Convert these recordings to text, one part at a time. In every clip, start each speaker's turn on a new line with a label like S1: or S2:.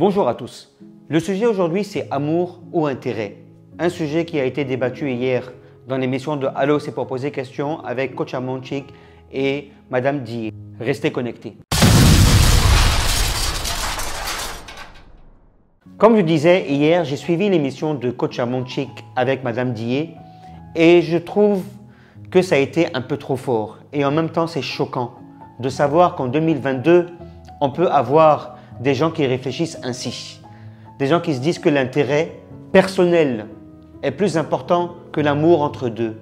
S1: Bonjour à tous. Le sujet aujourd'hui, c'est amour ou intérêt. Un sujet qui a été débattu hier dans l'émission de Allô, c'est pour poser question avec Coach Amonchik et Madame Dié. Restez connectés. Comme je disais hier, j'ai suivi l'émission de Coach Amonchik avec Madame Dié et je trouve que ça a été un peu trop fort. Et en même temps, c'est choquant de savoir qu'en 2022, on peut avoir des gens qui réfléchissent ainsi. Des gens qui se disent que l'intérêt personnel est plus important que l'amour entre deux.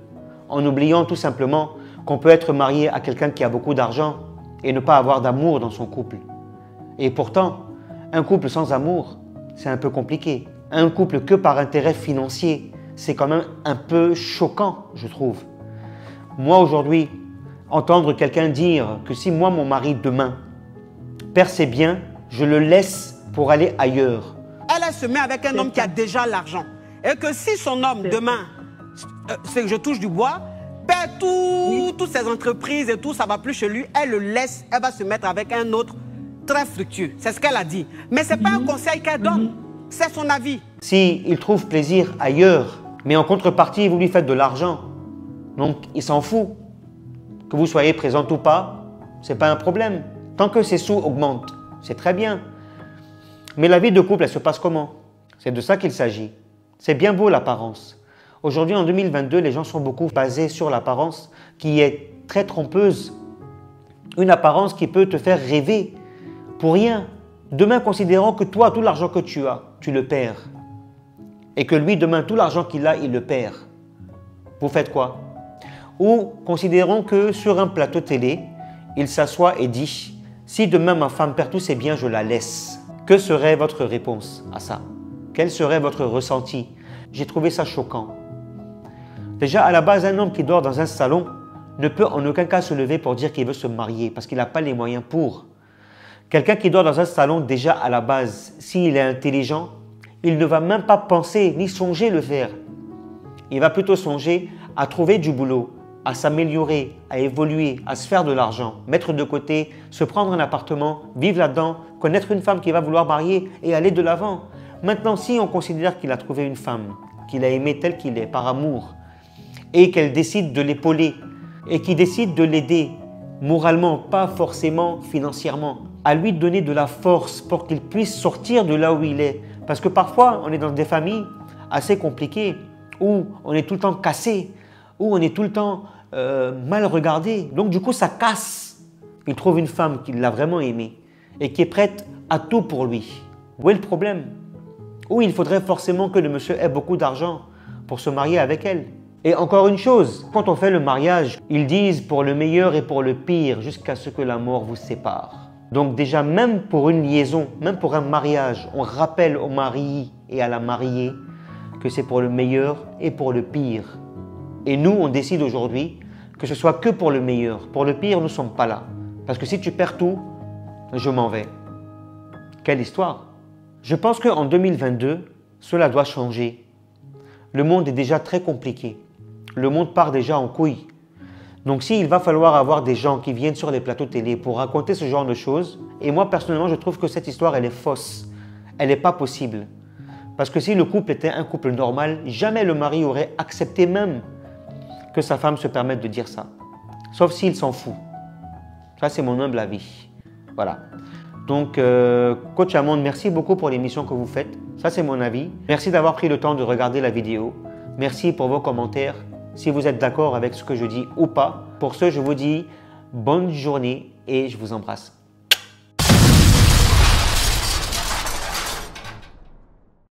S1: En oubliant tout simplement qu'on peut être marié à quelqu'un qui a beaucoup d'argent et ne pas avoir d'amour dans son couple. Et pourtant, un couple sans amour, c'est un peu compliqué. Un couple que par intérêt financier, c'est quand même un peu choquant, je trouve. Moi aujourd'hui, entendre quelqu'un dire que si moi, mon mari demain, perd ses biens, je le laisse pour aller ailleurs.
S2: Elle se met avec un homme qui a déjà l'argent. Et que si son homme, demain, c'est que je touche du bois, perd toutes ses entreprises et tout, ça va plus chez lui, elle le laisse, elle va se mettre avec un autre très fructueux. C'est ce qu'elle a dit. Mais ce n'est pas un conseil qu'elle donne, c'est son avis.
S1: S'il trouve plaisir ailleurs, mais en contrepartie, vous lui faites de l'argent, donc il s'en fout. Que vous soyez présente ou pas, ce n'est pas un problème. Tant que ses sous augmentent, c'est très bien. Mais la vie de couple, elle se passe comment? C'est de ça qu'il s'agit. C'est bien beau l'apparence. Aujourd'hui, en 2022, les gens sont beaucoup basés sur l'apparence qui est très trompeuse. Une apparence qui peut te faire rêver pour rien. Demain, considérant que toi, tout l'argent que tu as, tu le perds. Et que lui, demain, tout l'argent qu'il a, il le perd. Vous faites quoi? Ou considérons que sur un plateau télé, il s'assoit et dit « Si demain ma femme perd tous ses biens, je la laisse ». Que serait votre réponse à ça? Quel serait votre ressenti? J'ai trouvé ça choquant. Déjà, à la base, un homme qui dort dans un salon ne peut en aucun cas se lever pour dire qu'il veut se marier parce qu'il n'a pas les moyens pour. Quelqu'un qui dort dans un salon, déjà à la base, s'il est intelligent, il ne va même pas penser ni songer le faire. Il va plutôt songer à trouver du boulot, à s'améliorer, à évoluer, à se faire de l'argent, mettre de côté, se prendre un appartement, vivre là-dedans, connaître une femme qu'il va vouloir marier et aller de l'avant. Maintenant, si on considère qu'il a trouvé une femme, qu'il a aimée telle qu'il est, par amour, et qu'elle décide de l'épauler, et qu'il décide de l'aider, moralement, pas forcément financièrement, à lui donner de la force pour qu'il puisse sortir de là où il est. Parce que parfois, on est dans des familles assez compliquées, où on est tout le temps cassé, où on est tout le temps mal regardé. Donc du coup, ça casse. Il trouve une femme qui l'a vraiment aimé et qui est prête à tout pour lui. Où est le problème? Où il faudrait forcément que le monsieur ait beaucoup d'argent pour se marier avec elle. Et encore une chose, quand on fait le mariage, ils disent pour le meilleur et pour le pire, jusqu'à ce que la mort vous sépare. Donc déjà, même pour une liaison, même pour un mariage, on rappelle au mari et à la mariée que c'est pour le meilleur et pour le pire. Et nous, on décide aujourd'hui que ce soit que pour le meilleur. Pour le pire, nous ne sommes pas là. Parce que si tu perds tout, je m'en vais. Quelle histoire! Je pense qu'en 2022, cela doit changer. Le monde est déjà très compliqué. Le monde part déjà en couille. Donc s'il va falloir avoir des gens qui viennent sur les plateaux télé pour raconter ce genre de choses, et moi personnellement, je trouve que cette histoire, elle est fausse. Elle n'est pas possible. Parce que si le couple était un couple normal, jamais le mari aurait accepté même que sa femme se permette de dire ça. Sauf s'il s'en fout. Ça, c'est mon humble avis. Voilà. Donc, Coach Amon, merci beaucoup pour l'émission que vous faites. Ça, c'est mon avis. Merci d'avoir pris le temps de regarder la vidéo. Merci pour vos commentaires. Si vous êtes d'accord avec ce que je dis ou pas. Pour ce, je vous dis bonne journée et je vous embrasse.